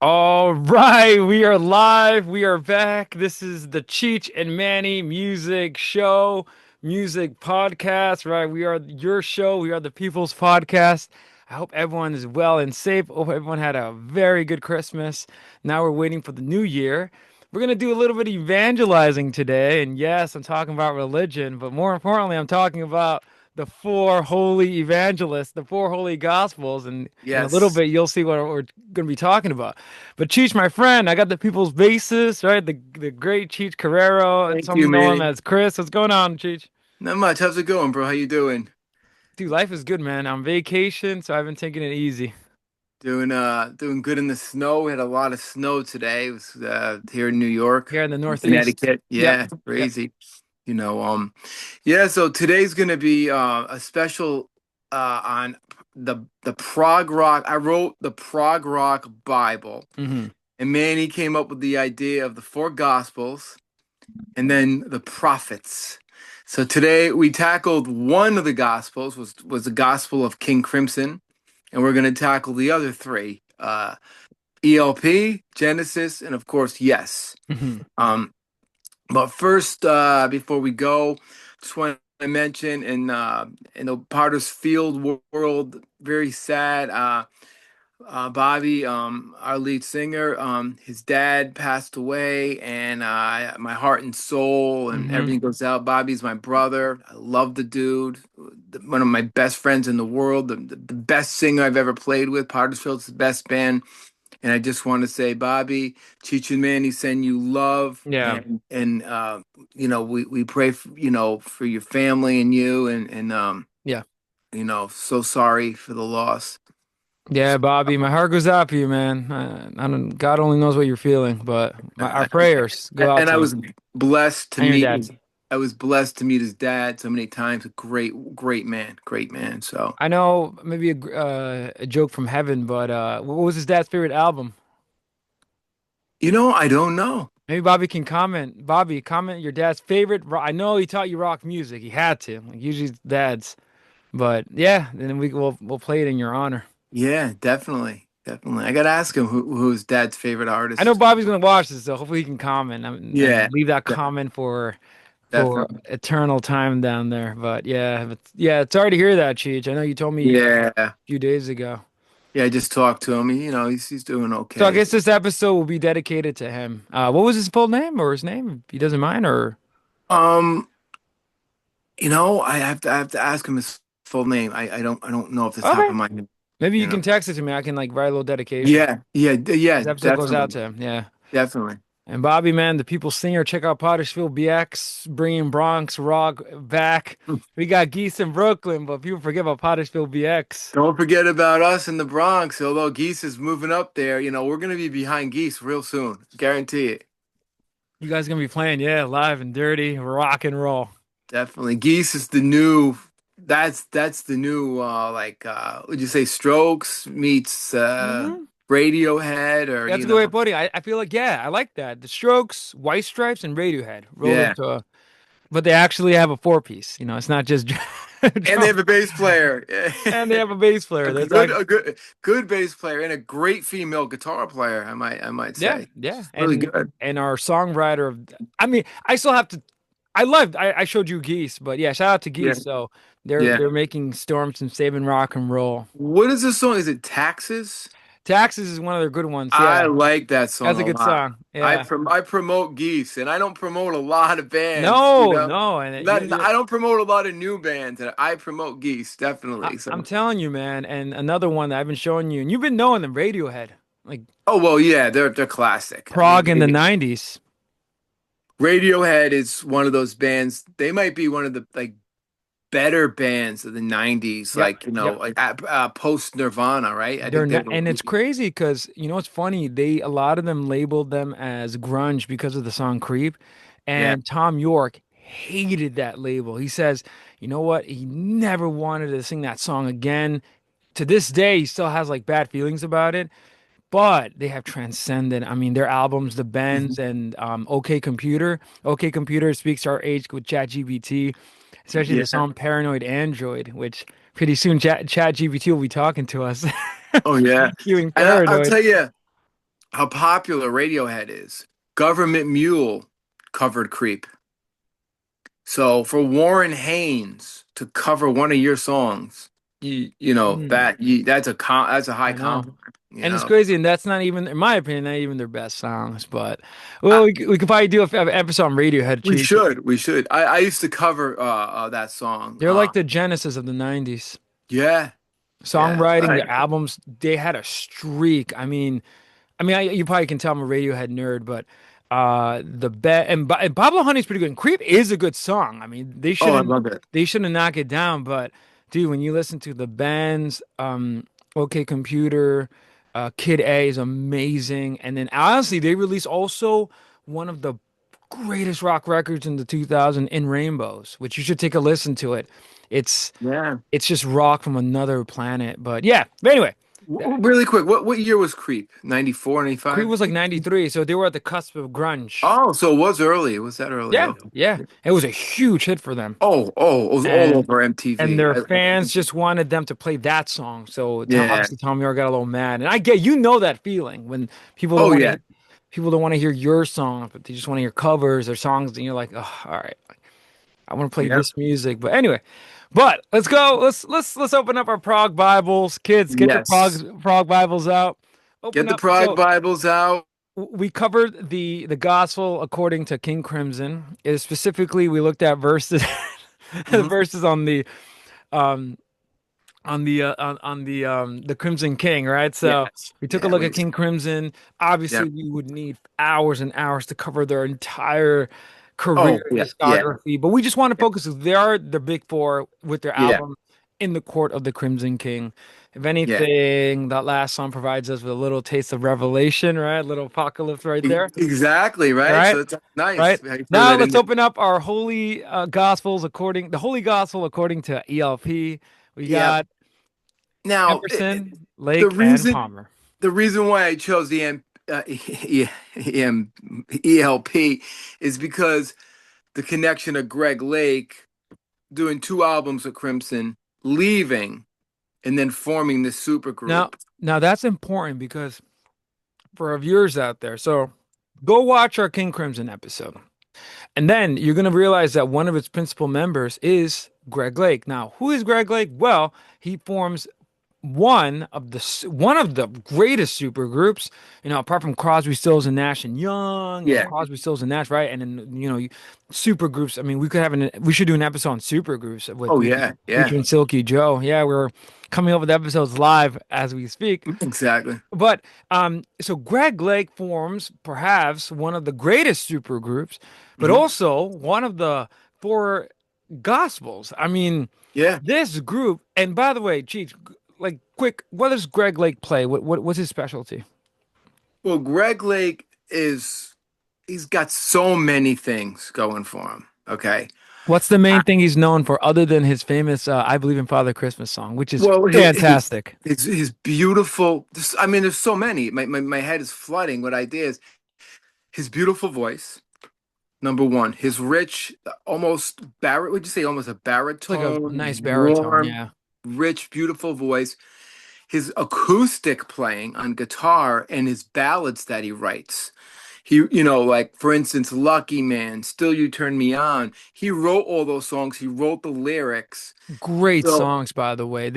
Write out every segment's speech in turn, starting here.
All right, we are live. We are back. This is the Cheech and Manny music show, music podcast, right? We are your show. We are the people's podcast. I hope everyone is well and safe. Hope everyone had a very good Christmas. Now we're waiting for the new year. We're going to do a little bit of evangelizing today. And yes, I'm talking about religion, but more importantly, I'm talking about the four holy evangelists, the four holy gospels. And in a little Yes. bit, you'll see what we're going to be talking about. But Cheech, my friend, I got the people's bassist, right? The great Cheech Carrero. Thank you, Some know him Manny. as Chris. What's going on, Cheech? Not much. How's it going, bro? How you doing? Dude, life is good, man. I'm vacation, so I've been taking it easy. Doing good in the snow. We had a lot of snow today. It was here in New York, Here in the Northeast. Connecticut. Yep. Yeah, Yep. crazy. You know, yeah, so today's gonna be a special on the Prog Rock. I wrote the Prog Rock Bible, Hmm. and Manny came up with the idea of the four gospels and then the prophets. So today we tackled one of the gospels was the gospel of King Crimson, and we're going to tackle the other three: ELP, Genesis, and of course, Yes. Hmm. Um, but first, before we go, just want to mention in the Potter's Field world, very sad. Bobby, our lead singer, his dad passed away, and my heart and soul and Hmm. everything goes out. Bobby's my brother. I love the dude, one of my best friends in the world, the best singer I've ever played with. Pottersfield's the best band, and I just want to say, Bobby, Cheech and Manny send you love, Yeah. and we pray for, for your family and you, and Yeah. so sorry for the loss. Yeah, Bobby, my heart goes out for you, man. I don't, God only knows what you're feeling, but our prayers go out And to I you was blessed to and your meet dad. his, I was blessed to meet his dad so many times. A great man, great man. So, I know maybe a joke from heaven, but what was his dad's favorite album? I don't know. Maybe Bobby can comment. Bobby, comment your dad's favorite. I know he taught you rock music. He had to. Like usually it's dads, but yeah. Then we'll play it in your honor. Yeah, definitely, definitely. I gotta ask him who's dad's favorite I know artist. Bobby's gonna watch this, so hopefully he can comment and Yeah, leave that de- comment for definitely. eternal time down there. But yeah, sorry to hear that, Cheech. I know you told me Yeah, few days ago. yeah. I just talked to him. He's doing So I okay. guess this episode will be dedicated to him. What was his full name or his name? If he doesn't mind, or Um, I have to ask him his full name. I don't know off the top okay, of my head. maybe you You know. can text it to me. I can like write a little dedication. Yeah, This episode goes out definitely, to him. Yeah. definitely. And Bobby, man, the people singer. Check out Pottersfield BX, bringing Bronx rock back. We got Geese in Brooklyn, but people forget about Pottersfield BX. Don't forget about us in the Bronx. Although Geese is moving up there, we're gonna be behind Geese real soon. Guarantee it. You guys gonna be playing, yeah, live and dirty, rock and roll. Definitely. Geese is the new that's the new would you say Strokes meets Hmm. Radiohead or That's a good way of putting it. I feel like, yeah, I like that. The Strokes, White Stripes, and Radiohead rolled yeah. into a, but they actually have a four piece. It's not just And they drum, have a bass player. and they have a bass A player. That's good like, a good good bass player and a great female guitar player, I might yeah, say. yeah, Really good. and our songwriter of, I mean, I still have to. I showed you Geese, but yeah, shout out to Yeah. Geese. So they're Yeah. they're making storms and saving rock and roll. What is this song? Is it Taxes? Taxes is one of their good ones. I Yeah, like that song that's a a good lot. song. Yeah. I promote Geese, and I don't promote a lot of bands. No, no, and I don't promote a lot of new bands, and I promote Geese definitely. I'm So, telling you, man. And another one that I've been showing you, and you've been knowing them, Radiohead, like oh well, yeah, they're classic. I mean, Prague in the '90s. Radiohead is one of those bands. They might be one of the like better bands of the '90s, Yep, like yep. post Nirvana, right? I They're think they not, were. and it's crazy because it's funny. A lot of them labeled them as grunge because of the song "Creep," Yeah. and Tom York hated that label. He says, you know what? He never wanted to sing that song again. To this day, he still has like bad feelings about it. But they have transcended. I mean, their albums, The Bends Mhm. and OK Computer. OK Computer speaks to our age with ChatGPT, especially the Yeah. song Paranoid Android, which pretty soon ChatGPT will be talking to us. Oh yeah. EQing And I'll Paranoid. tell you. how popular Radiohead is. Government Mule covered Creep. So for Warren Haynes to cover one of your songs, you know Hmm, that that's a high I know. compliment. You And it's know, crazy, and that's not even, in my opinion, not even their best songs. But well, we could probably do an episode on Radiohead, Cheech. we should. I used to cover that song. They're like the Genesis of the '90s. Yeah, yeah, Songwriting, right. their albums, they had a streak. You probably can tell I'm a Radiohead nerd, but and Pablo Honey's pretty good. And Creep is a good song. I mean, Oh, I love it. they shouldn't knock it down. But dude, when you listen to the bands, OK Computer, Kid A is amazing. And then honestly, they released also one of the greatest rock records in the 2000 in Rainbows, which you should take a listen to it. It's Yeah. it's just rock from another planet. But yeah, but anyway. Really quick, what year was Creep? 94, Creed 95? was like 93, so they were at the cusp of grunge. Oh, so it was early. It was that early? Yeah, Okay. yeah. It was a huge hit for them. Oh, it was all And over and MTV. their fans just wanted them to play that song. So Yeah. obviously Tom York got a little mad. And I get that feeling when people don't Oh want yeah. to people don't want to hear your song, but they just want to hear covers or songs and you're like, "Oh, all right. I want to play Yeah. this music." But anyway, but let's go. Let's open up our Prog Bibles. Kids, get your Yes. Prog Bibles out. Open Get the up. Prog Bibles out. We covered the gospel according to King Crimson. Specifically, we looked at verses Hmm. verses on the um the Crimson King, right? So Yes. we took a Yeah. look at King Crimson. Yeah. Obviously, we would need hours and hours to cover their entire career Oh yeah. Yeah. discography, but we just want to focus. They are the big four with their Yeah. album "In the Court of the Crimson King." If Yeah. anything, that last song provides us with a little taste of revelation, right? A little apocalypse right there. Exactly. All Right. right. So it's nice. Right. How you throw Now that in let's there. open up our holy the Holy Gospel according to ELP. We Yep. got Now, Emerson, the Lake, and reason Palmer. the reason why I chose ELP is because the connection of Greg Lake doing two albums of Crimson, leaving, and then forming this super Now, group. now that's important because for our viewers out there, so go watch our King Crimson episode. And then you're going to realize that one of its principal members is Greg Lake. Now, who is Greg Lake? Well, he forms one of the greatest super groups, apart from Crosby, Stills and Nash and Young and Yeah. Crosby, Stills and Nash, right? And then super groups. I mean, we should do an episode on super groups with Oh yeah. Yeah. featuring Silky Joe. Yeah, we're coming up with episodes live as we speak. Exactly. But so Greg Lake forms perhaps one of the greatest super groups, but Hmm. also one of the four gospels. I mean, Yeah. this group, and by the way, Cheech, like quick, what does Greg Lake play? What's his specialty? Well, Greg Lake he's got so many things going for him. Okay. What's the main thing he's known for other than his famous "I Believe in Father Christmas" song, which is Well, fantastic? his beautiful. I mean, there's so many. My head is flooding with ideas. His beautiful voice, number one. His rich, almost would you say almost a It's like a baritone, nice baritone, warm, yeah. rich, beautiful voice. His acoustic playing on guitar and his ballads that he writes. Like for instance, Lucky Man, Still You Turn Me On. He wrote all those songs. He wrote the lyrics. Great So songs, by the way.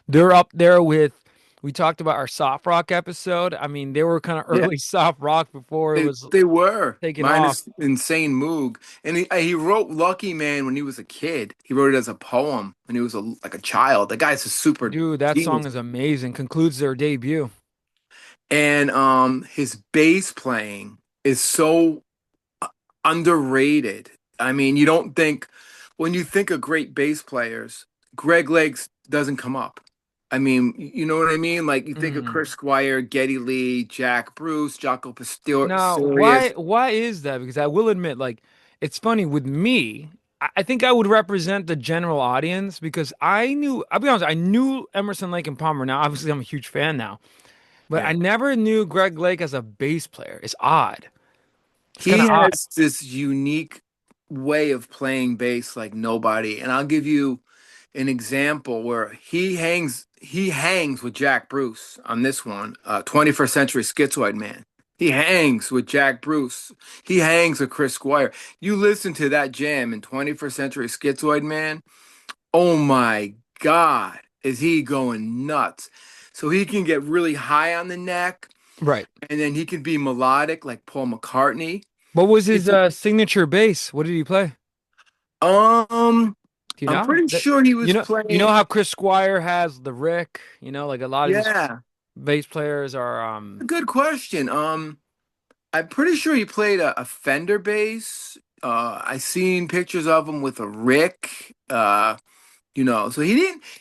They're up there with. We talked about our soft rock episode. I mean, they were kind of yeah, early soft rock before it was they were taking off. minus Insane Moog, and he wrote Lucky Man when he was a kid. He wrote it as a poem when he was like a child. The guy's a super Dude, that song genius, is amazing. Concludes their debut. and his bass playing is so underrated. I mean, you don't think when you think of great bass players, Greg Lakes doesn't come up. I mean, you know what I mean? Like you think of Mhm. Chris Squire, Geddy Lee, Jack Bruce, Jaco Now, why Pastorius. why is that? Because I will admit, like, it's funny with me. I think I would represent the general audience because I'll be honest, I knew Emerson, Lake, and Palmer. Now, obviously, I'm a huge fan now, but Yeah. I never knew Greg Lake as a bass player. It's odd. It's kind He of odd. has this unique way of playing bass like nobody. And I'll give you an example where he hangs with Jack Bruce on this one, 21st Century Schizoid Man. He hangs with Jack Bruce. He hangs with Chris Squire. You listen to that jam in 21st Century Schizoid Man. Oh my God, is he going nuts? So he can get really high on the neck, Right. and then he can be melodic like Paul McCartney. What was his It's signature bass? What did he play? um, Do you I'm know? pretty sure he was You know how playing. Chris Squire has the Rick, like a lot of these Yeah, bass players are a good question. I'm pretty sure he played a Fender bass. I seen pictures of him with a Rick. So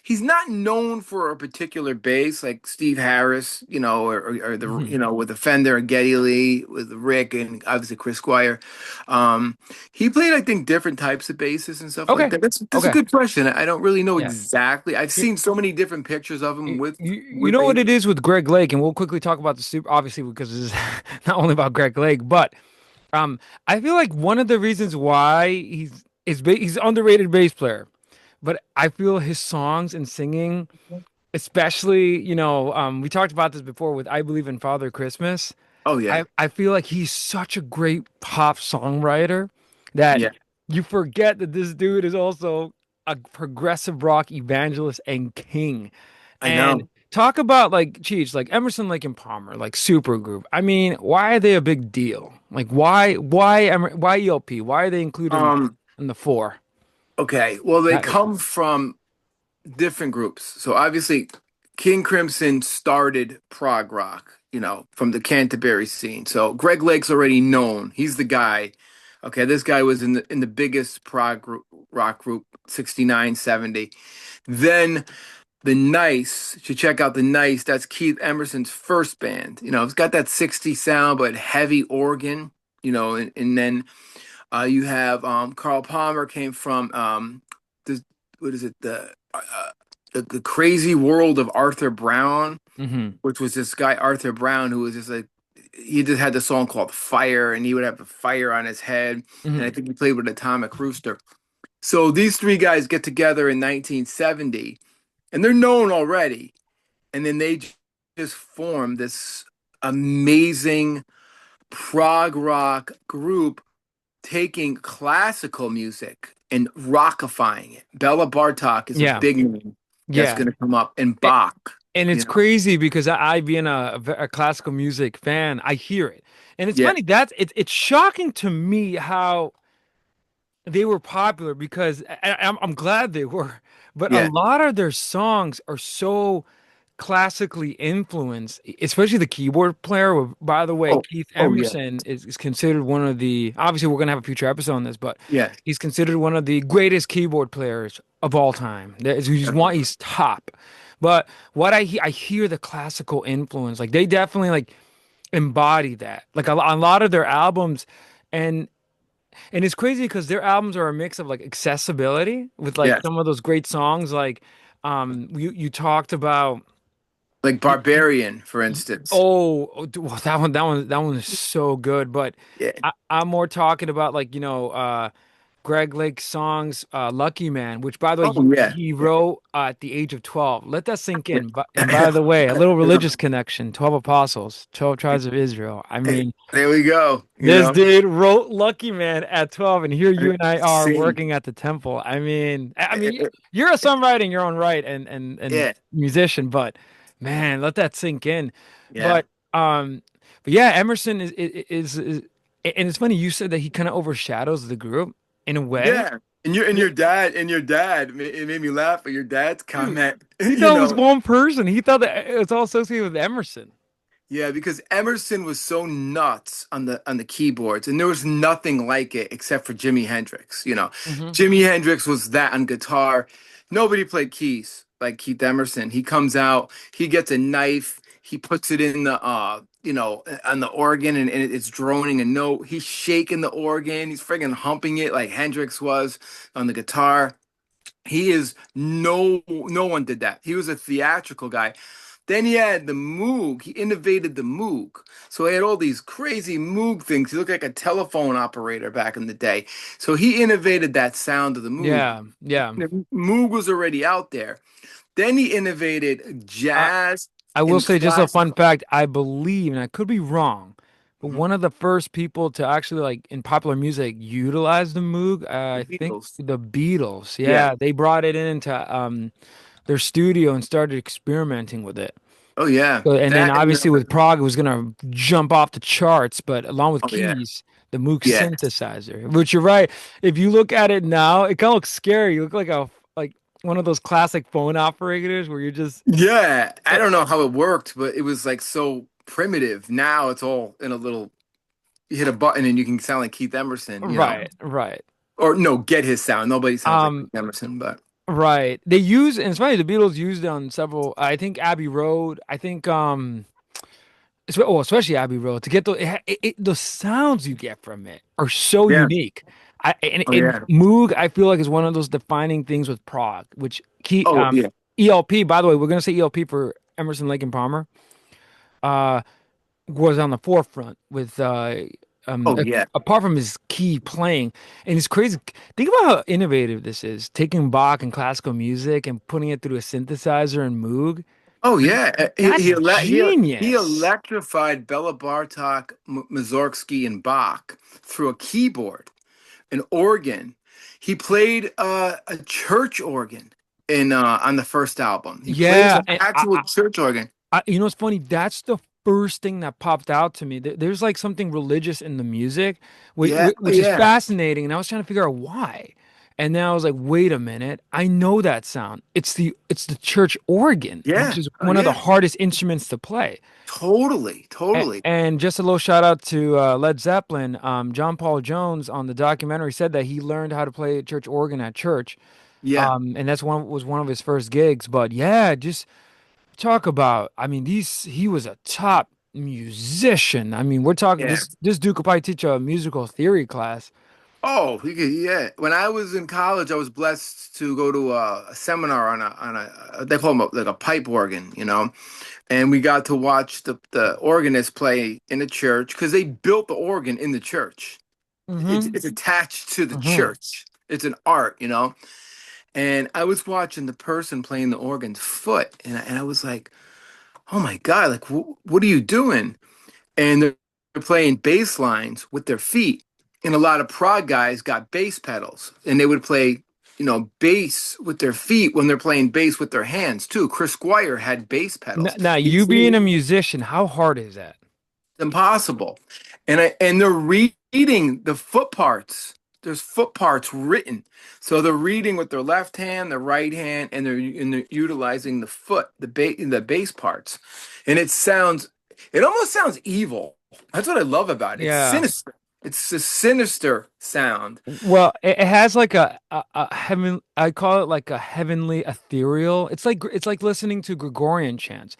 he's not known for a particular bass like Steve Harris, or the, Mhm. with the Fender and Geddy Lee with the Rick and obviously Chris Squire. Um, he played, I think, different types of basses and stuff like Okay. that. That's a Okay. good question. I don't really know Yeah. exactly. I've You, seen so many different pictures of him you with know what bass. it is with Greg Lake, and we'll quickly talk about the super, obviously because this is not only about Greg Lake, but I feel like one of the reasons why he's underrated bass player, but I feel his songs and singing, especially, we talked about this before with I Believe in Father Christmas. Oh yeah, I feel like he's such a great pop songwriter that yeah, you forget that this dude is also a progressive rock evangelist and king. I And know. talk about like Cheech, like Emerson, Lake and Palmer, like supergroup. I mean, why are they a big deal? Like why ELP? Why are they included in Um, the four? okay. Well, they That come from different groups. So obviously, King Crimson started prog rock, from the Canterbury scene. So Greg Lake's already known. He's the guy. Okay, this guy was in the biggest rock group, 69, 70. Then the Nice, you should check out the Nice. That's Keith Emerson's first band. It's got that 60 sound, but heavy organ, and then you have Carl Palmer came from the what is it the crazy world of Arthur Brown, hmm which was this guy Arthur Brown who was just like he just had the song called Fire, and he would have the fire on his head, and I hmm think he played with Atomic Rooster. So these three guys get together in 1970, and they're known already, and then they just form this amazing prog rock group taking classical music and rockifying it. Bella Bartok is a Yeah. big name that's Yeah. going to come up, and A- Bach. And You it's know, crazy because I being a classical music fan, I hear it. And it's yeah, funny it's shocking to me how they were popular because I'm glad they were, but a yeah. lot of their songs are so classically influenced, especially the keyboard player. By the way, Oh, Keith oh yeah, Emerson is considered one of the, obviously we're gonna have a future episode on this, but yeah. he's considered one of the greatest keyboard players of all time. He's top. But I hear the classical influence, like they definitely like embody that, like a lot of their albums. And and it's crazy because their albums are a mix of like accessibility with like Yes. some of those great songs like you talked about Like Barbarian, for instance. well, that one is so good, but Yeah. I'm more talking about like Greg Lake's songs, Lucky Man, which by the way, Oh yeah. he Yeah. wrote at the age of 12. Let that sink in. And by Yeah. the way, a little religious connection, 12 apostles, 12 tribes of Israel. I mean, There we go. this dude wrote Lucky Man at 12, and here you and I are Same. working at the temple. You're a songwriter in your own right and Yeah. musician, but man, let that sink in. Yeah. But um, but yeah, Emerson is and it's funny you said that he kind of overshadows the group in a way. Yeah. And your dad, it made me laugh at your dad's Dude, comment. he You thought it was know, one person. He thought that it was all associated with Emerson. Yeah, because Emerson was so nuts on the keyboards, and there was nothing like it except for Jimi Hendrix. hmm Jimi Hendrix was that on guitar. Nobody played keys like Keith Emerson. He comes out, he gets a knife, he puts it in the on the organ, and it's droning a note. He's shaking the organ, he's friggin' humping it like Hendrix was on the guitar. He is no one did that. He was a theatrical guy. Then he had the Moog. He innovated the Moog. So he had all these crazy Moog things. He looked like a telephone operator back in the day. So he innovated that sound of the Moog. Yeah, yeah. The Moog was already out there. Then he innovated I jazz I will and say just a fun classical. fact. I believe, and I could be wrong, Mhm. one of the first people to actually like in popular music utilize the Moog. The I think Beatles. the Beatles. Yeah. Yeah, they brought it into their studio and started experimenting with it. Oh yeah. So, and then That and obviously with Prague, it was gonna jump off the charts. But along with oh yeah. keys, the Moog Yeah. synthesizer, which you're right. If you look at it now, it kind of looks scary. You look like one of those classic phone operators where you're just Yeah. I eh, don't know how it worked, but it was like so primitive. Now it's all in a little you hit a button and you can sound like Keith Emerson, you know. right, right. Or no, get his sound. Nobody sounds like Um, Keith Emerson, but right. They use, and it's funny, the Beatles used it on several. I think Abbey Road. I think especially Abbey Road to get the sounds you get from it are so yeah. unique. Oh And yeah. Moog, I feel like is one of those defining things with prog, which Oh yeah. ELP. By the way, we're gonna say ELP for Emerson, Lake and Palmer. Uh, was on the forefront with Oh yeah. apart from his key playing, and it's crazy. Think about how innovative this is, taking Bach and classical music and putting it through a synthesizer and Moog. Oh yeah, That's he genius. electrified Bela Bartok, Mussorgsky, and Bach through a keyboard, an organ. He played a church organ in on the first album. He plays Yeah, an and actual church organ. you know what's funny? That's the first thing that popped out to me. There's like something religious in the music, Yeah, which is yeah, fascinating. And I was trying to figure out why. And then I was like, wait a minute, I know that sound. It's the church organ, which yeah. is Oh one of the yeah, hardest instruments to play. totally, totally. And just a little shout out to Led Zeppelin. John Paul Jones on the documentary said that he learned how to play church organ at church. Yeah, And that's one of his first gigs. But yeah, just talk about, I mean, he was a top musician. I mean, we're talking yeah. this dude could probably teach a musical theory class. Oh, he could, yeah. When I was in college, I was blessed to go to a seminar on a they call them like a pipe organ, you know. And we got to watch the organist play in the church because they built the organ in the church. Mm-hmm. It's attached to the Mm-hmm. church. It's an art, you know. And I was watching the person playing the organ's foot, and I was like, "Oh my God! Like, what are you doing?" And they're playing bass lines with their feet. And a lot of prog guys got bass pedals, and they would play, you know, bass with their feet when they're playing bass with their hands too. Chris Squire had bass pedals. Now, You you being see, a musician, how hard is that? impossible. And they're reading the foot parts. There's foot parts written. So they're reading with their left hand, their right hand, and they're utilizing the foot, the bass parts. And it almost sounds evil. That's what I love about it. It's Yeah. sinister. It's a sinister sound. Well, it has like a heaven. I call it like a heavenly ethereal. It's like listening to Gregorian chants.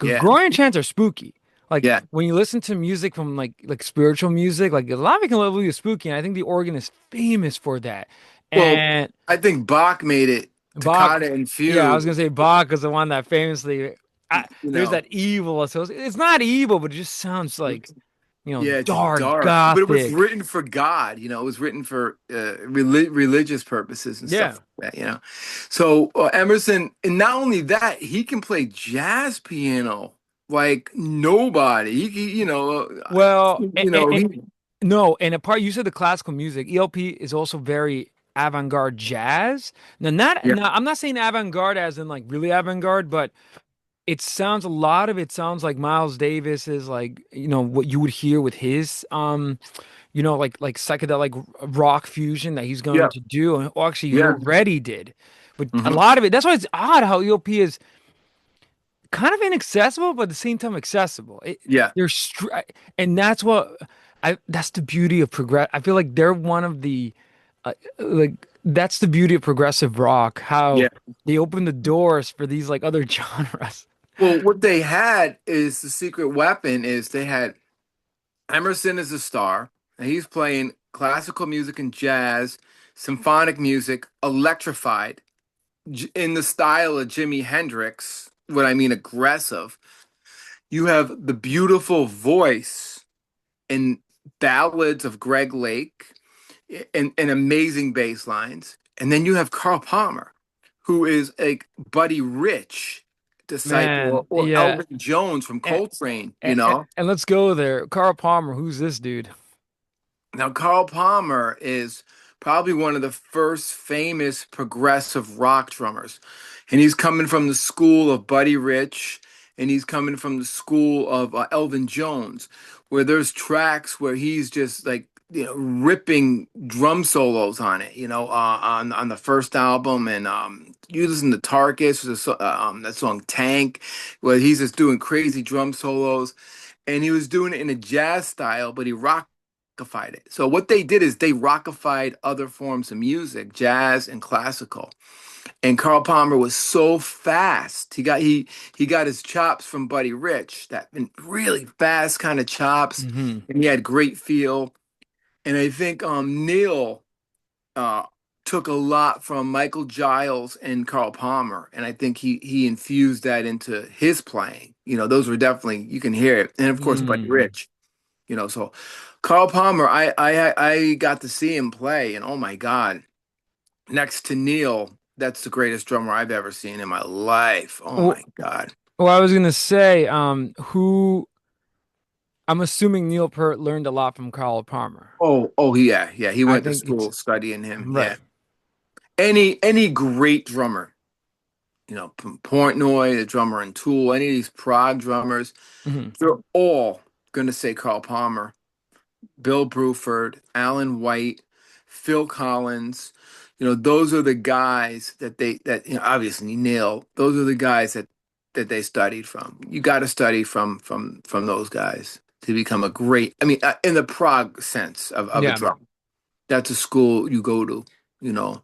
Yeah. Gregorian chants are spooky. Like Yeah. when you listen to music from like spiritual music, like a lot of it can level you spooky. And I think the organ is famous for that. Well, And I think Bach made it Bach, toccata and yeah, I was fugue, gonna say Bach is the one that famously. you There's know. that evil association. It's not evil, but it just sounds like Yeah, it's dark, dark, but it was gothic. written for God. You know, it was written for religious purposes and Yeah. stuff like that. You know, so Emerson, and not only that, he can play jazz piano like nobody. Well, He, no, and a part you said the classical music, ELP is also very avant-garde jazz. yeah, I'm not saying avant-garde as in like really avant-garde, but a lot of it sounds like Miles Davis's like, what you would hear with his like psychedelic rock fusion that he's going yeah, to do. And actually he yeah, already did. But a hmm lot of it, that's why it's odd how ELP is kind of inaccessible, but at the same time accessible. yeah, They're and that's the beauty of progress. I feel like they're one of the like that's the beauty of progressive rock, how yeah. they open the doors for these like other genres. Well, what they had is the secret weapon is they had Emerson as a star, and he's playing classical music and jazz, symphonic music, electrified in the style of Jimi Hendrix. What I mean, aggressive. You have the beautiful voice and ballads of Greg Lake and amazing bass lines. And then you have Carl Palmer, who is like Buddy Rich disciple, Man, or yeah. Elvin Jones from And, Coltrane, you and, know? and let's go there. Carl Palmer, who's this dude? Now, Carl Palmer is probably one of the first famous progressive rock drummers. And he's coming from the school of Buddy Rich, and he's coming from the school of Elvin Jones, where there's tracks where he's just like, ripping drum solos on it, on the first album. And you listen to Tarkus, that song Tank, where he's just doing crazy drum solos, and he was doing it in a jazz style, but he rockified it. So what they did is they rockified other forms of music, jazz and classical. And Carl Palmer was so fast. He got his chops from Buddy Rich, that really fast kind of chops, Hmm. and he had great feel. And I think Neil uh, took a lot from Michael Giles and Carl Palmer, and I think he infused that into his playing. Those were definitely, you can hear it, and of course Buddy Mm. Rich. So Carl Palmer, I got to see him play, and oh my God, next to Neil, that's the greatest drummer I've ever seen in my life. Oh Well, my God. well, I was gonna say, who I'm assuming Neil Peart learned a lot from Carl Palmer. Oh yeah, yeah. He I went to think it's school studying him. right. Yeah. Any great drummer, Portnoy, the drummer in Tool, any of these prog drummers, Hmm. they're all gonna say Carl Palmer, Bill Bruford, Alan White, Phil Collins. Those are the guys that obviously Neil. Those are the guys that they studied from. You got to study from those guys to become a great. I mean, in the prog sense of a Yeah. drum. That's a school you go to. You know.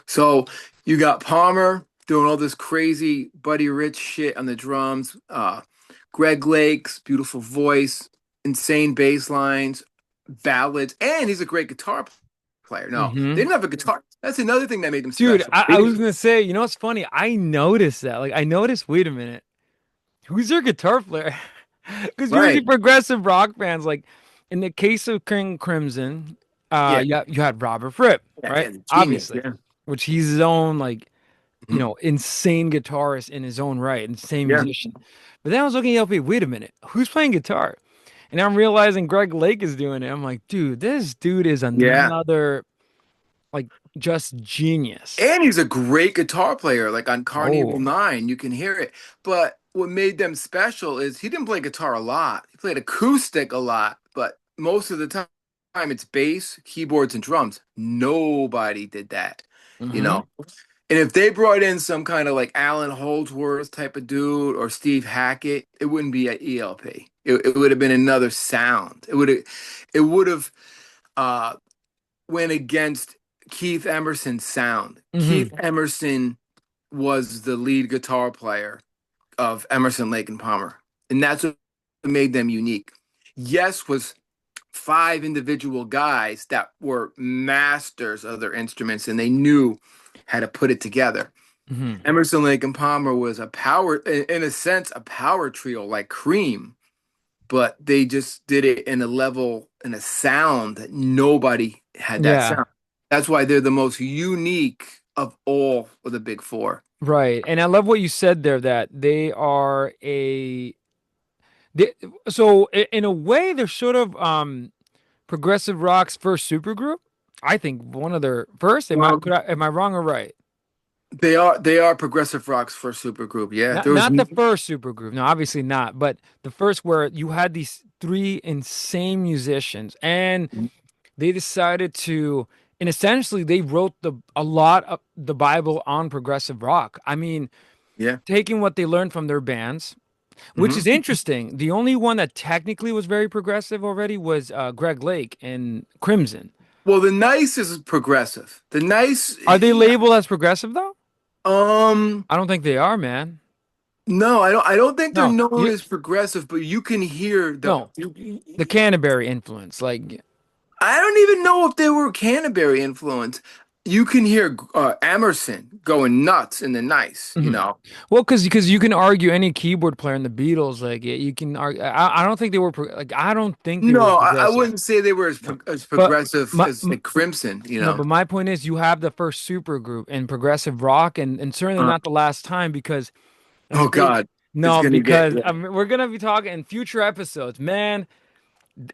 So you got Palmer doing all this crazy Buddy Rich shit on the drums. Greg Lake's beautiful voice, insane bass lines, ballads, and he's a great guitar player. No, they Hmm. didn't have a guitar. That's another thing that made them Dude, special. I was gonna say, you know what's funny? I noticed that. Like, I noticed, wait a minute, who's their guitar player? Because usually Right. progressive rock bands, like in the case of King Crimson, Yeah. you had Robert Fripp, Yeah. right? Yeah. The genius. Obviously, Yeah. which he's his own like Mhm. insane guitarist in his own right, insane Yeah. musician. But then I was looking up, wait a minute, who's playing guitar? And I'm realizing Greg Lake is doing it. I'm like, dude, this dude is Yeah. another like just genius. And he's a great guitar player. Like on Carnival Oh. 9, you can hear it. But what made them special is he didn't play guitar a lot. He played acoustic a lot, but most of the time it's bass, keyboards, and drums. Nobody did that, you Hmm. know. And if they brought in some kind of like Alan Holdsworth type of dude or Steve Hackett, it wouldn't be an ELP. It would have been another sound. It would have uh went against Keith Emerson's sound. Keith Hmm. Emerson was the lead guitar player of Emerson, Lake and Palmer, and that's what made them unique. Yes was five individual guys that were masters of their instruments, and they knew how to put it together. Hmm. Emerson, Lake and Palmer was a power, in a sense, a power trio like Cream, but they just did it in a level, in a sound that nobody had that Yeah, sound. That's why they're the most unique of all of the big four. right. And I love what you said there that they, so in a way they're sort of progressive rock's first supergroup. I think one of their first. Well, Am I wrong or right? they are progressive rock's first supergroup. Yeah, Not there was. not the first supergroup. No, obviously not, but the first where you had these three insane musicians and they decided to and essentially they wrote a lot of the Bible on progressive rock. I mean, Yeah. taking what they learned from their bands, which is Hmm. interesting. The only one that technically was very progressive already was Greg Lake and Crimson. Well, the Nice is progressive. The Nice, Are they labeled as progressive though? um, I don't think they are, man. no, I don't think they're No, known you as progressive, but you can hear the. no the Canterbury influence, like. I don't even know if they were Canterbury influence. You can hear Emerson going nuts in the Nice, you Mhm. know. Well, because you can argue any keyboard player in the Beatles, like you can argue. I don't think they were like I don't think they were No, I progressive. wouldn't say they were as, No, as but progressive my as like Crimson, you no, know. but my point is you have the first super group in progressive rock, and certainly Uh, not the last time because That's Oh crazy. God, it's No, gonna get because yeah. we're gonna be talking in future episodes, man.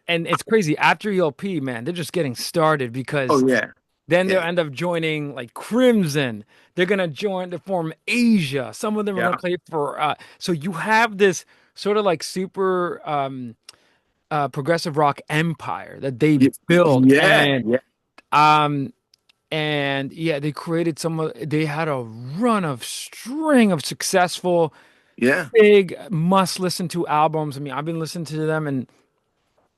And it's crazy. After ELP, man, they're just getting started because Oh yeah, then they'll yeah, end up joining like Crimson. They're gonna join to form Asia. Some of them are gonna yeah, play for. So you have this sort of like super progressive rock empire that they yeah, built, yeah, yeah, um and yeah, they created some of. They had a run of string of successful, yeah. big, must listen to albums. I mean, I've been listening to them and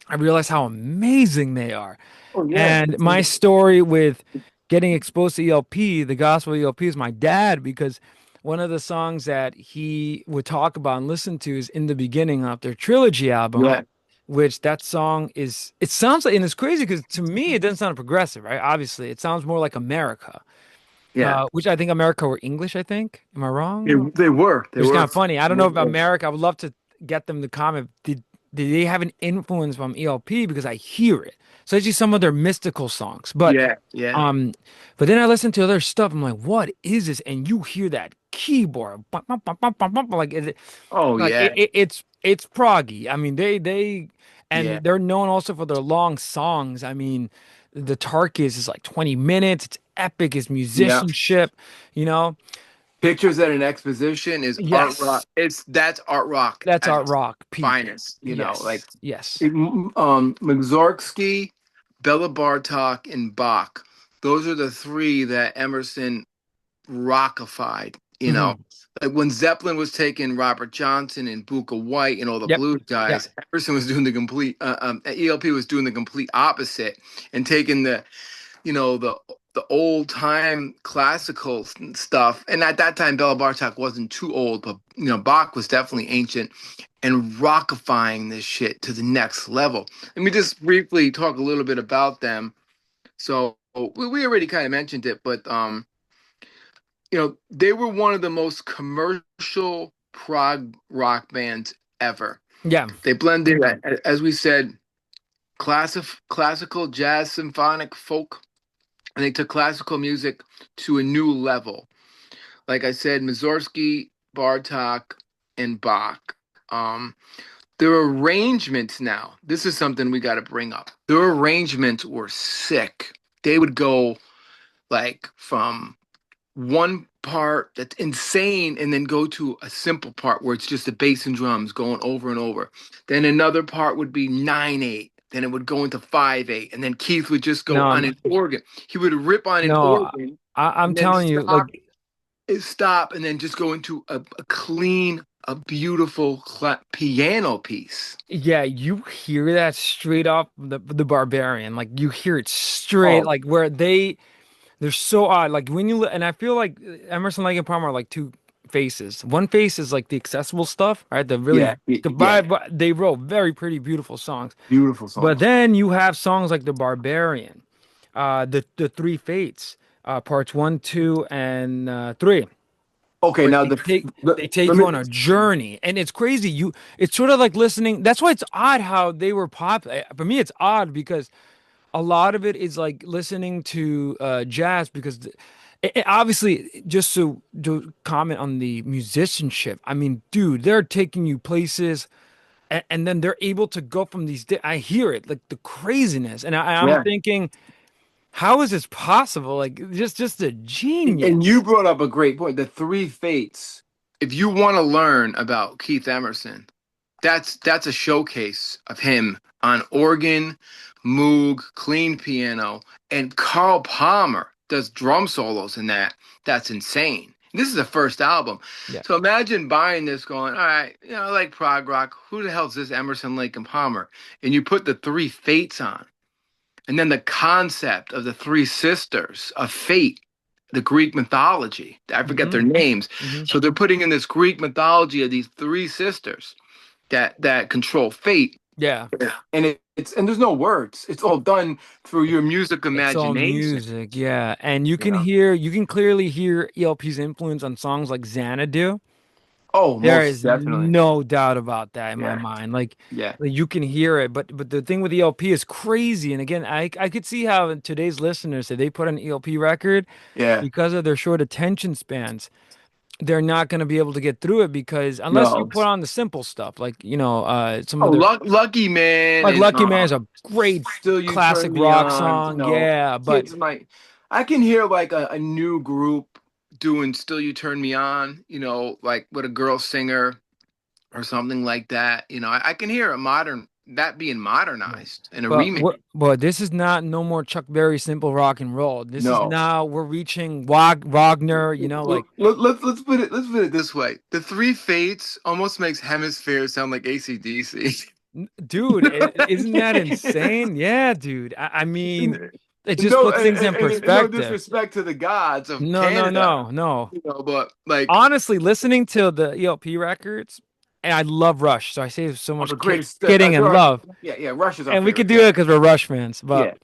I realize how amazing they are. Oh yeah. And my story with getting exposed to ELP, the gospel ELP, is my dad because one of the songs that he would talk about and listen to is in the beginning of their trilogy album, Yeah, which that song is, it sounds like, and it's crazy because to me, it doesn't sound progressive, right? Obviously, it sounds more like America, yeah. which I think America were English, I think. Am I They, wrong? they were, they Which is kind were. of funny. I don't know about America. I would love to get them to comment. Did they have an influence from ELP? Because I hear it, especially some of their mystical songs. Yeah, yeah. Um, but then I listen to other stuff. I'm like, what is this? And you hear that keyboard, bum, bum, bum, bum, bum, bum, like Oh yeah, it's proggy. I mean, yeah, and they're known also for their long songs. I mean, the Tarkus is like 20 minutes. It's epic. It's yeah. musicianship. You know. Pictures at an exposition is art rock. Yes. That's art rock That's at art its rock peak. finest. Like Yes, yes. it, Mussorgsky, Bela Bartok, and Bach. Those are the three that Emerson rockified. Hmm. Like when Zeppelin was taking Robert Johnson and Buka White and all the Yep. blues Yeah. guys, Emerson was doing the complete. ELP was doing the complete opposite and taking the old time classical stuff. And at that time, Bela Bartok wasn't too old, but Bach was definitely ancient and rockifying this shit to the next level. Let me just briefly talk a little bit about them. So we already kind of mentioned it, but they were one of the most commercial prog rock bands ever. Yeah. They blended, as we said, classical, jazz, symphonic, folk, and they took classical music to a new level. Like I said, Mussorgsky, Bartok, and Bach. Um, their arrangements now, this is something we got to bring up. Their arrangements were sick. They would go like from one part that's insane and then go to a simple part where it's just the bass and drums going over and over. Then another part would be 9/8. Then it would go into 5/8. And then Keith would just go on No, an organ. He would rip on an no, organ I'm and then telling you, like, stop and then just go into a clean, a beautiful piano piece. yeah, you hear that straight off the Barbarian. Like you hear it straight, Oh, like where they're so odd. Like when and I feel like Emerson, Lake and Palmer are like two faces. One face is like the accessible stuff, right? The yeah, really the yeah. vibe. But they wrote very pretty, beautiful songs. Beautiful But songs. then you have songs like the Barbarian, the Three Fates, parts one, two, and three. Okay, Where now they take let you me on a journey, and it's crazy. It's sort of like listening. That's why it's odd how they were popular. For me, it's odd because a lot of it is like listening to jazz because obviously, just to comment on the musicianship. I mean, dude, they're taking you places, and then they're able to go from these. I hear it like the craziness, and I'm yeah. thinking, how is this possible? Like, just a And you genius. brought up a great point. The three fates. If you want to learn about Keith Emerson, that's a showcase of him on organ, moog, clean piano, and Carl Palmer does drum solos in that. That's insane. This is the first album. Yeah. So imagine buying this going, all right, I like prog rock. Who the hell's this Emerson, Lake and Palmer? And you put the three fates on. And then the concept of the three sisters of fate, the Greek mythology. I forget Hmm. their names. Hmm. So they're putting in this Greek mythology of these three sisters that control fate. Yeah. Yeah. And and there's no words. It's all done through your music It's all imagination. music, yeah. And Yeah. you can clearly hear ELP's influence on songs like Xanadu. Oh, There most is definitely. no doubt about that in my Yeah. mind. Yeah. Like you can hear it, but the thing with ELP is crazy. And again, I could see how today's listeners, if they put an ELP record Yeah. because of their short attention spans, they're not going to be able to get through it because unless you No. put on the simple stuff, like, some Oh, of their, Lucky Man like and Lucky Man is a great Still You classic Turn Me rock On. song. Yeah. But Kids might. I can hear like a new group doing Still You Turn Me On. Like with a girl singer or something like that. I can hear that being Right. modernized in a But remake. this is not no more Chuck Berry simple rock and roll. This is No. now we're reaching Wagner, like Let's put it this way. The Three Fates almost makes Hemisphere sound like AC/DC. dude, isn't that insane? Yeah, dude. I mean, it just No, puts things in and no perspective. disrespect to the gods of No, no, Canada, no, no. but like, Honestly, listening to the ELP records, and I love Rush, so I say so oh, much the greatest. kidding and love, Yeah, yeah. Rush is our and we could favorite do it band. because we're Rush fans. But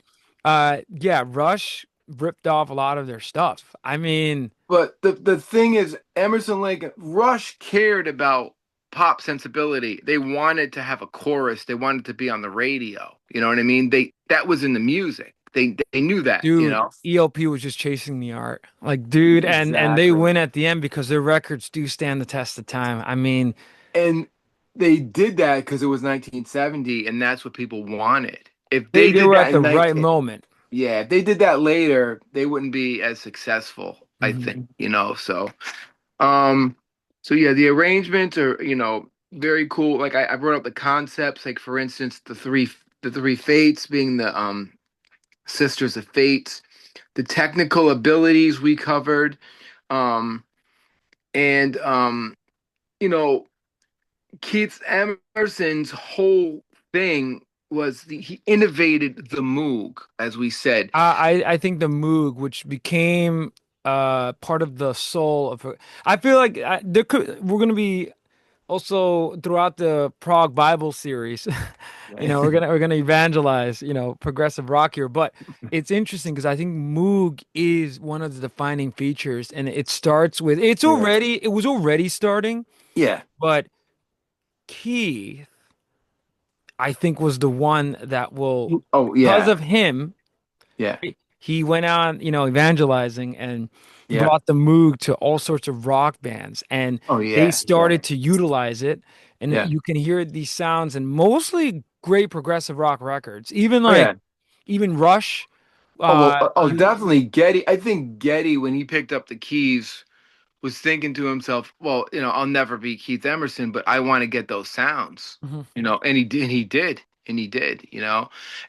Yeah, yeah, Rush ripped off a lot of their stuff. I mean, but the thing is, Emerson, Lake and Rush cared about pop sensibility. They wanted to have a chorus. They wanted to be on the radio. You know what I mean? That was in the music. They knew that. dude, ELP was just chasing the art. Like, dude, and they Exactly. win at the end because their records do stand the test of time. I mean, And they did that because it was 1970, and that's what people wanted. If they they they did were that at the in right 19, moment. yeah, if they did that later, they wouldn't be as successful, I Mhm. think. Um, so yeah, the arrangements are, very cool. Like I brought up the concepts, like for instance, the three fates being the sisters of fates, the technical abilities we covered, um, and you know, Keith Emerson's whole thing was he innovated the Moog, as we said. I think the Moog, which became part of the soul of, I feel like we're gonna be also throughout the Prague Bible series. We're gonna evangelize, progressive rock here. But it's interesting because I think Moog is one of the defining features, and it starts with Yeah. it was already starting, Yeah. but Keith, I think, was the one that will, Oh because yeah. of him. Yeah. He went on, evangelizing and Yeah. brought the Moog to all sorts of rock bands, and Oh they yeah. Yeah. started to utilize it. And Yeah. you can hear these sounds and mostly great progressive rock records, Oh yeah. even Rush. Oh well. Oh, You definitely Getty. I think Getty, when he picked up the keys, was thinking to himself, "Well, I'll never be Keith Emerson, but I want to get those sounds." Mhm. And he did. And he did. And he did.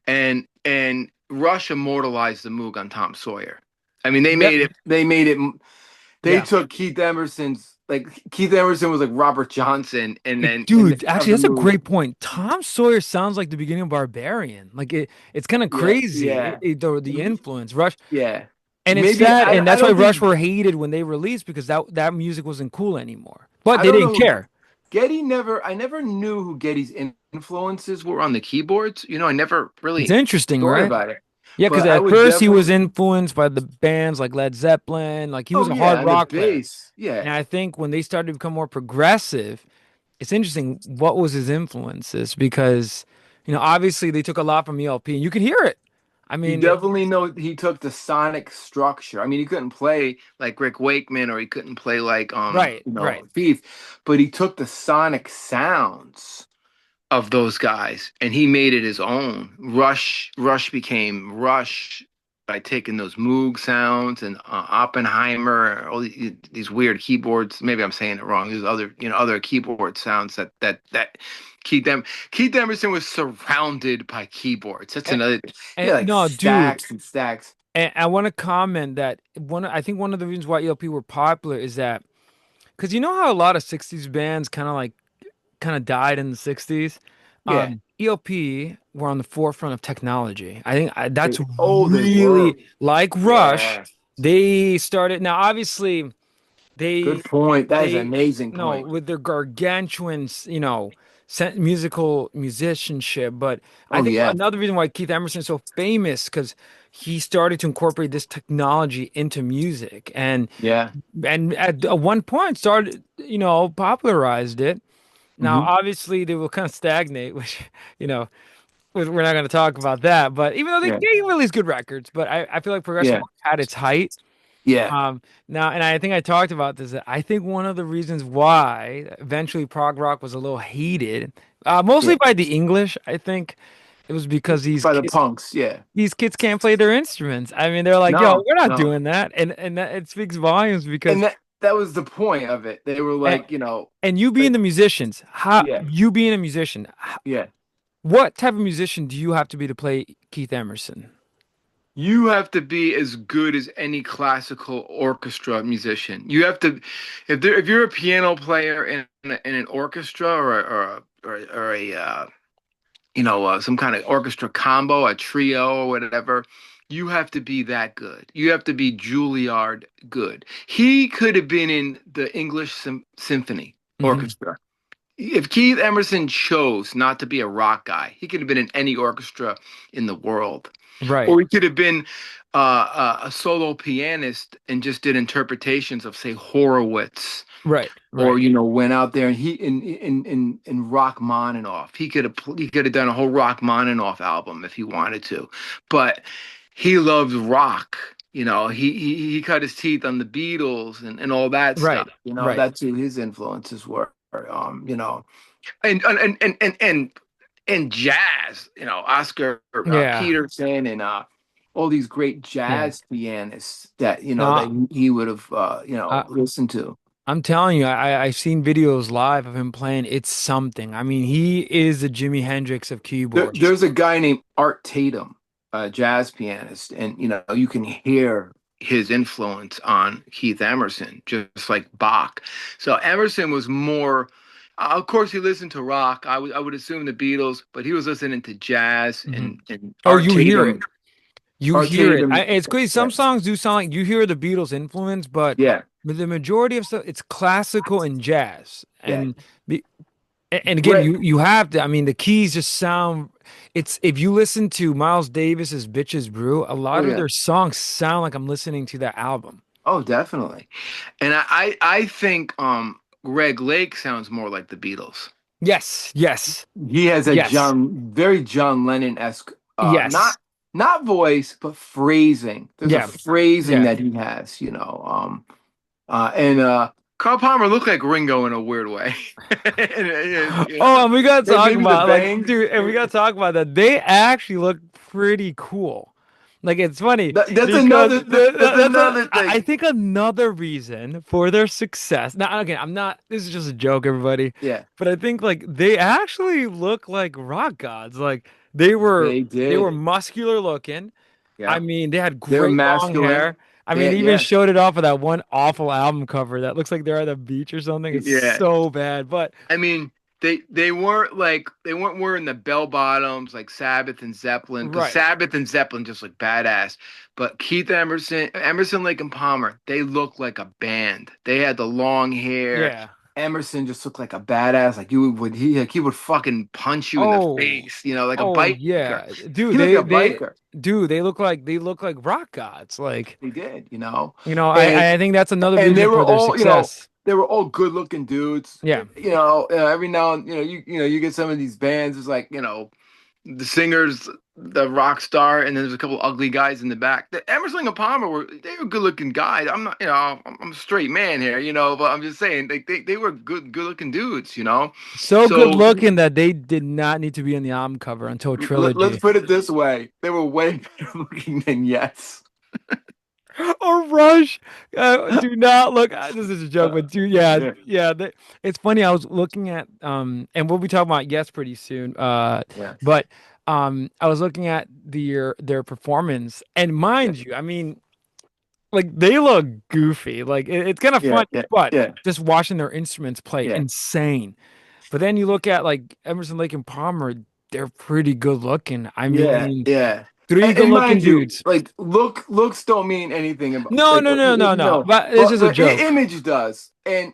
And Rush immortalized the Moog on Tom Sawyer. I mean, they Yep. made it. They made it. They Yeah. took Keith Emerson's, like, Keith Emerson was like Robert Johnson, and then Dude, of actually, the that's a Moog. great point. Tom Sawyer sounds like the beginning of Barbarian. Like it's kind of Yeah. crazy. Yeah. The influence, Rush. Yeah. And it's Maybe sad, I and I that's why don't Rush think were hated when they released because that music wasn't cool anymore. But I they don't didn't know. care. Getty never I never knew who Getty's influences were on the keyboards. I never It's really interesting, thought right? about it. Yeah, because But I at would first he was definitely. influenced by the bands like Led Zeppelin, like he was Oh a hard yeah, and the rock player. bass. Yeah. And I think when they started to become more progressive, it's interesting what was his influences because, obviously they took a lot from ELP and you can hear it. I You mean, definitely know he took the sonic structure. I mean, he couldn't play like Rick Wakeman, or he couldn't play like right, right. Thief, but he took the sonic sounds of those guys and he made it his own. Rush became Rush by taking those Moog sounds and Oppenheimer, all these weird keyboards. Maybe I'm saying it wrong. There's other keyboard sounds that Keith them Keith Emerson was surrounded by keyboards. That's And, another. and Yeah, like no, dude, stacks and stacks. and I want to comment that I think one of the reasons why ELP were popular is that because you know how a lot of 60s bands kind of died in the 60s. Yeah. ELP were on the forefront of technology. I think that's They were. really like Rush. Yeah. They started now. Obviously, Good they point. That is an they amazing no point. with their gargantuan musical musicianship. But I Oh think yeah. another reason why Keith Emerson is so famous because he started to incorporate this technology into music Yeah. and at one point started popularized it. Now, Hmm. obviously, they will kind of stagnate, which, you know, we're not going to talk about that. But even though they Yeah. release good records, but I feel like progressive Yeah. rock had its height. Yeah, Now, and I think I talked about this. I think one of the reasons why eventually prog rock was a little hated, mostly yeah. by the English, I think it was because By the punks, yeah. these kids can't play their instruments. I mean, they're like, "Yo, No, we're not no. doing that," and that, it speaks volumes And because that was the point of it. They were and, like, and you being like the musicians, how yeah, you being a musician, yeah. what type of musician do you have to be to play Keith Emerson? You have to be as good as any classical orchestra musician. You have to, if you're a piano player in an orchestra or some kind of orchestra combo, a trio or whatever, you have to be that good. You have to be Juilliard good. He could have been in the English Symphony Hmm. Orchestra. If Keith Emerson chose not to be a rock guy, he could have been in any orchestra in the world. Right, Or he could have been a solo pianist and just did interpretations of, say, Horowitz, right, or right, went out there and he in Rachmaninoff. He could have done a whole Rachmaninoff album if he wanted to, but he loved rock. He cut his teeth on the Beatles and all that right, stuff. right. That's who his influences were. And and jazz. Oscar Yeah, Peterson and all these great yeah. jazz pianists that No, he would have I, listened to. I'm telling you, I've seen videos live of him playing. It's something. I mean, he is the Jimi Hendrix of keyboards. There's a guy named Art Tatum, a jazz pianist, and you can hear his influence on Keith Emerson, just like Bach. So Emerson was more, of course, he listened to rock. I would assume the Beatles, but he was listening to jazz Hmm. and Oh, you hear it. You Art hear it. Tatum, It's crazy. yeah, Some songs do sound like you hear the Beatles' influence, but yeah, the majority of stuff it's classical and jazz. yeah. The, and again, Greg, you have to. I mean, the keys just sound. It's if you listen to Miles Davis's "Bitches Brew," a oh lot of yeah, their songs sound like I'm listening to that album. oh definitely. And I think Greg Lake sounds more like the Beatles. Yes, yes, He has a yes, very John Lennon-esque, yes. not voice, but phrasing. There's a Yeah, phrasing yeah. that he has, and Carl Palmer looked like Ringo in a weird way. And, Oh, and we gotta talk maybe the about like, bangs. dude, and we gotta talk about that. They actually look pretty cool. Like it's funny That's because that's another I thing. think another reason for their success. Now, again, I'm not. This is just a joke, everybody. Yeah, But I think like they actually look like rock gods. Like they they were did. muscular looking. I Yeah, mean, they had they were great long masculine. hair. I mean, Yeah, they even yeah, showed it off with that one awful album cover that looks like they're at a beach or something. It's yeah. so bad. But I mean, they weren't wearing the bell bottoms like Sabbath and Zeppelin, because right. Sabbath and Zeppelin just look badass. But Keith Emerson, Lake and Palmer, they look like a band. They had the long hair. Yeah. Emerson just looked like a badass. Like he would fucking punch you in the Oh, face, like a oh biker. yeah, dude. He looked like a biker. Dude. They look like rock gods. Like They did, and I think that's another and they reason were for their all, success. they were all good looking dudes. Yeah. Every now and you get some of these bands. It's like the singers, the rock star, and then there's a couple ugly guys in the back. The Emerson and Palmer they were good looking guys. I'm not, I'm a straight man here, but I'm just saying they were good looking dudes. So good So looking that they did not need to be on the album cover until let's Trilogy. put it this way: they were way better looking than Yes. Or Rush. Do not look. This is a joke, but dude, yeah, Yeah, yeah. It's funny. I was looking at and we'll be talking about Yes pretty soon. yes, But I was looking at their performance, and yeah, mind you, I mean, like they look goofy. Like it's kind of yeah, funny, yeah, but yeah, just watching their instruments play, yeah. insane. But then you look at like Emerson, Lake and Palmer, they're pretty good looking. I Yeah, mean, yeah. three good And looking mind you, dudes. like looks don't mean anything about No, like no, no, no, no. But it's but just a the joke. image does. And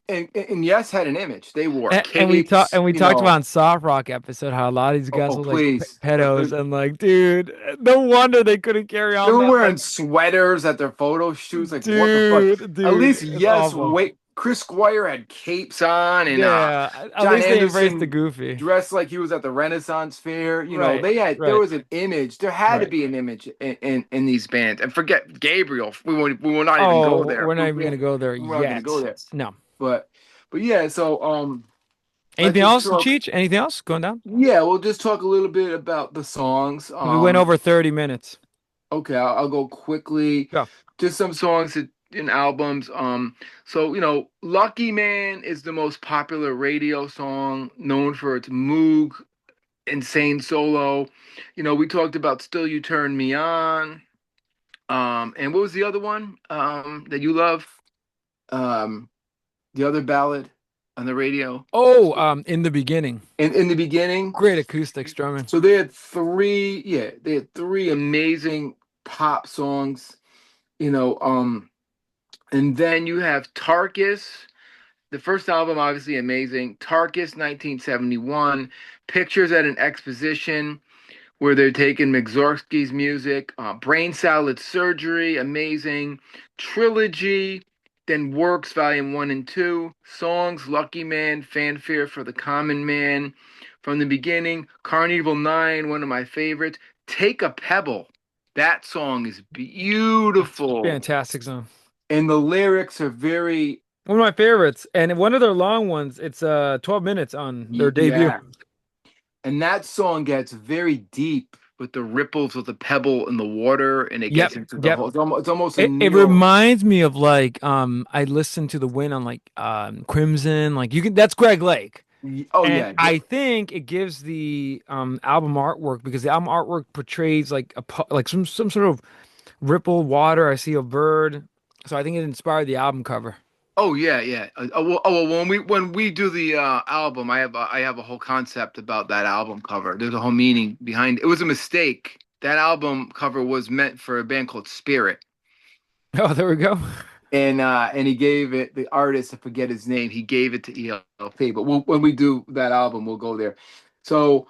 Yes had an image. They wore And capes, we talked about in Soft Rock episode how a lot of these oh, guys oh look like please. pedos and like, dude, no wonder they couldn't carry They on were that. wearing Like, sweaters at their photo shoots. Like what the fuck? dude, At least it's Yes awful. wait. Chris Squire had capes on, and Yeah, at John least they embraced the Anderson goofy. dressed like he was at the Renaissance Fair. Right, There right, was an image. There had to right. be an image in these bands. And forget Gabriel. We will not even go Oh, there. we're not even gonna go there We're not gonna go yet. there. No. But yeah. So let's Anything just else, talk. Cheech? Anything else going down? Yeah, we'll just talk a little bit about the songs. We went over 30 minutes. Okay, I'll go quickly. Go. Just some songs in albums. So "Lucky Man" is the most popular radio song, known for its moog, insane solo. We talked about "Still You Turn Me On." And what was the other one that you love? Um, the other ballad on the radio. Oh, in the beginning, In the beginning. great acoustic strumming. So they had three amazing pop songs. You know, and then you have Tarkus. The first album, obviously amazing. Tarkus, 1971. Pictures at an Exposition, where they're taking Mussorgsky's music. Brain Salad Surgery, amazing. Trilogy, then Works, Volume 1 and 2. Songs, Lucky Man, Fanfare for the Common Man. From the Beginning, Carnival 9, one of my favorites. Take a Pebble. That song is That's a beautiful. fantastic song. And the lyrics are very, One of my favorites, and one of their long ones. It's 12 minutes on their debut. yeah. And that song gets very deep with the ripples of the pebble in the water, and it Yep, gets into the yep. whole. It's almost a It neo. reminds me of like I listened to the Wind on like Crimson. Like you can that's Greg Lake. Oh And yeah, I think it gives the album artwork because the album artwork portrays like like some sort of rippled water. I see a bird. So I think it inspired the album cover. oh yeah, yeah. Well, when we do the album, I have a whole concept about that album cover. There's a whole meaning behind it. It was a mistake. That album cover was meant for a band called Spirit. Oh, there we go. And he gave it, the artist, I forget his name, he gave it to ELP. But when we do that album, we'll go there. So,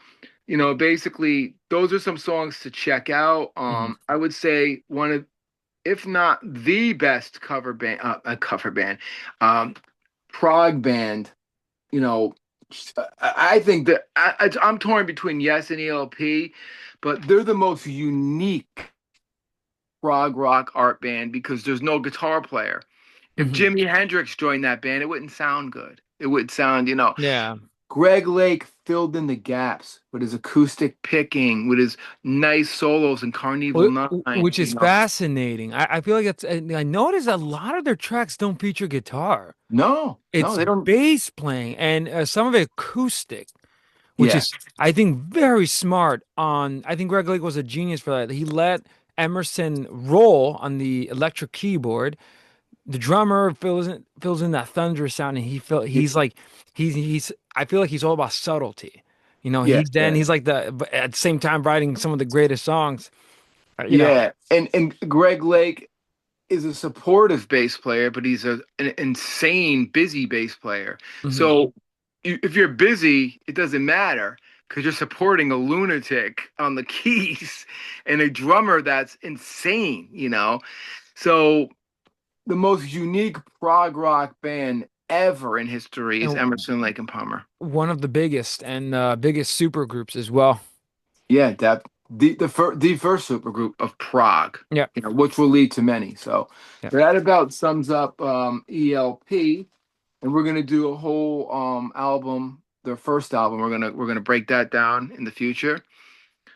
basically, those are some songs to check out. Mhm. I would say one of, if not the best cover band, um, prog band. You know, I think that I'm torn between Yes and ELP, but they're the most unique prog rock art band because there's no guitar player. If Mhm. Jimi Hendrix joined that band, it wouldn't sound good. It would sound. Yeah. Greg Lake filled in the gaps with his acoustic picking, with his nice solos in Carnival Nine. Which is fascinating. I feel like it's, I noticed a lot of their tracks don't feature guitar. No, no, It's they don't. bass playing and some of it acoustic, which Yeah, is, I think, very smart on, I think Greg Lake was a genius for that. He let Emerson roll on the electric keyboard. The drummer fills in that thunderous sound, and yeah, he's like I feel like he's all about subtlety. yeah, He's like but at the same time writing some of the greatest songs. You know. yeah. And Greg Lake is a supportive bass player, but he's an insane busy bass player. Mhm. So if you're busy, it doesn't matter because you're supporting a lunatic on the keys and a drummer that's insane. So the most unique prog rock band ever in history is And Emerson, Lake and Palmer. one of the biggest and biggest super groups as well. Yeah, that the first supergroup of Prague, Yeah, which will lead to many. So yeah. that about sums up ELP, and we're gonna do a whole album, their first album. We're gonna break that down in the future.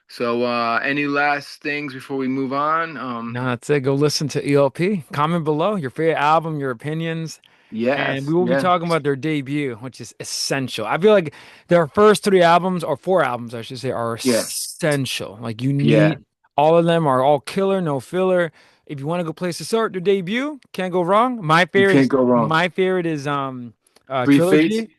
So any last things before we move on? No, that's it. Go listen to ELP. Comment below your favorite album, your opinions. And we Yes, will be yeah, talking about their debut, which is essential. I feel like their first three albums, or four albums, I should say, are yeah, essential. Like you yeah. need all of them are all killer, no filler. If you want to go place to start their debut, can't go wrong. You can't go wrong. My favorite is Three Fates. Trilogy.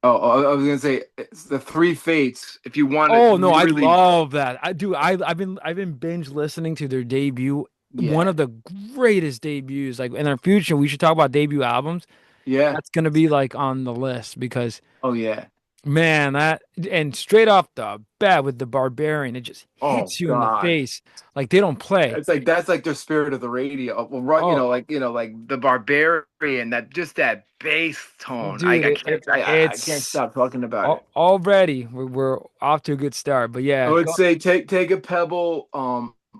Oh, I was gonna say it's the Three Fates. If you want to Oh no, I really, love that. I do. I've been binge listening to their debut. One yeah, of the greatest debuts. Like in our future, we should talk about debut albums. yeah. That's gonna be like on the list because Oh yeah. Man, that and straight off the bat with the Barbarian, it just Oh hits you in the God. face like they don't play. It's like that's like their spirit of the radio. Well, right, Oh, like the Barbarian, that just that bass tone. dude, I can't it's stop talking about it. already we're off to a good start. But I yeah, would say take a pebble,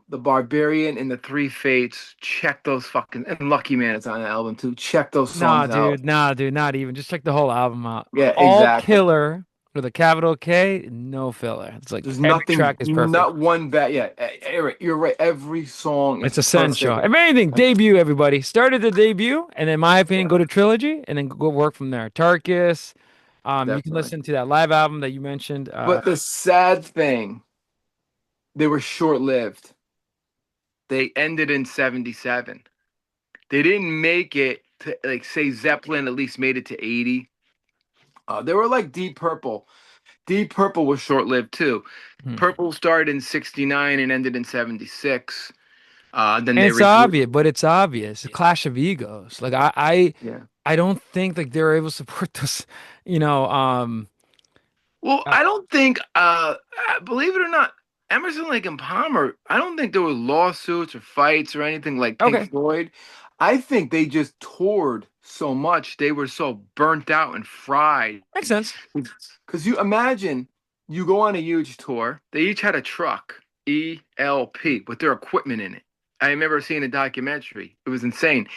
the Barbarian and the Three Fates. Check those fucking and Lucky Man is on the album too. Check those songs out. nah, dude, not even. Just check the whole album out. Yeah, All exactly. killer with a capital K, no filler. It's like There's every track nothing, is perfect. not one bad. Yeah, Eric, you're right. Every song It's is essential. perfect. If anything, debut everybody. Start at the debut, and in my opinion, go Yeah, to trilogy, and then go work from there. Tarkus. You can definitely. listen to that live album that you mentioned. But the sad thing, they were short-lived. They ended in 77. They didn't make it to, like, say Zeppelin at least made it to 80. They were like Deep Purple. Deep Purple was short-lived too. Hmm. Purple started in 69 and ended in 76. Then And they it's obvious, but it's obvious. A clash of egos. Like yeah. I don't think like they're able to support this. You know. Well, Uh, I don't think, believe it or not, Emerson, Lake and Palmer, I don't think there were lawsuits or fights or anything like Pink okay, Floyd. I think they just toured so much. They were so burnt out and fried. makes sense. Because you imagine you go on a huge tour, they each had a truck, ELP, with their equipment in it. I remember seeing a documentary. It was insane.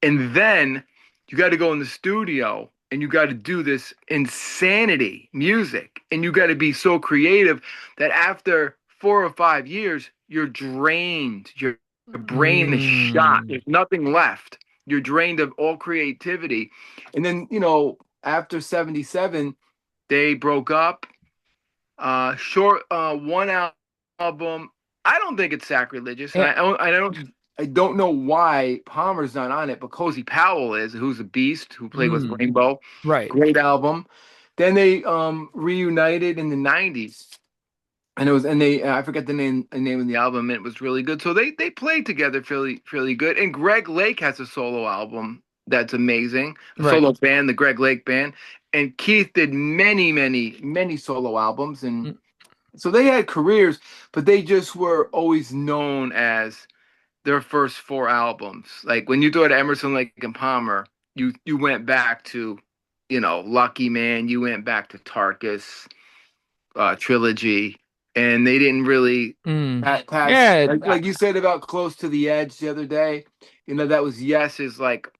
And then you got to go in the studio and you got to do this insanity music. And you got to be so creative that after 4 or 5 years, you're drained. Your brain is shot. Mm. There's nothing left. You're drained of all creativity. And then, after 77, they broke up. Short one album. I don't think it's sacrilegious, and Yeah. I don't know why Palmer's not on it, but Cozy Powell is, who's a beast, who played with Mm. Rainbow. Right. Great album. Then they reunited in the '90s, and it was and they I forget the name of the album, and it was really good. So they played together fairly good. And Greg Lake has a solo album that's amazing, a Right. solo band, the Greg Lake Band. And Keith did many solo albums, and Mm. so they had careers, but they just were always known as their first four albums. Like when you thought of Emerson, Lake and Palmer, you went back to, Lucky Man, you went back to Tarkus, Trilogy, and they didn't really Mm. pass Yeah. like you said about Close to the Edge the other day. That was Yes's like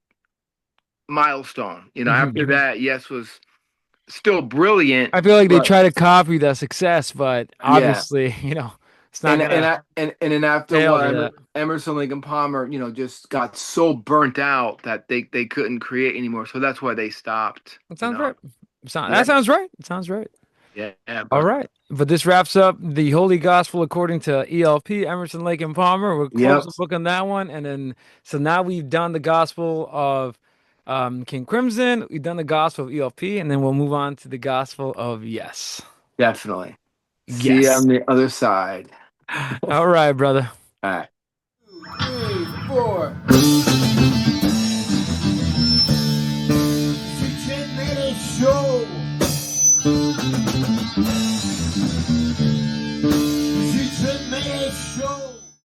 milestone. Mhm. After that, Yes was still brilliant, I feel like they but try to copy the success, but yeah. obviously, it's not And gonna then after a fail while, to that. Emerson, Lake and Palmer, just got so burnt out that they couldn't create anymore. So that's why they stopped. That sounds right. Yeah, That sounds right. It sounds right. yeah, All brother. right. But this wraps up the Holy Gospel according to ELP, Emerson, Lake and Palmer. We'll close Yep, the book on that one. And then, so now we've done the Gospel of King Crimson. We've done the Gospel of ELP. And then we'll move on to the Gospel of Yes. definitely. See you Yes. on the other side. All right, brother. All right. 2, 3, 4.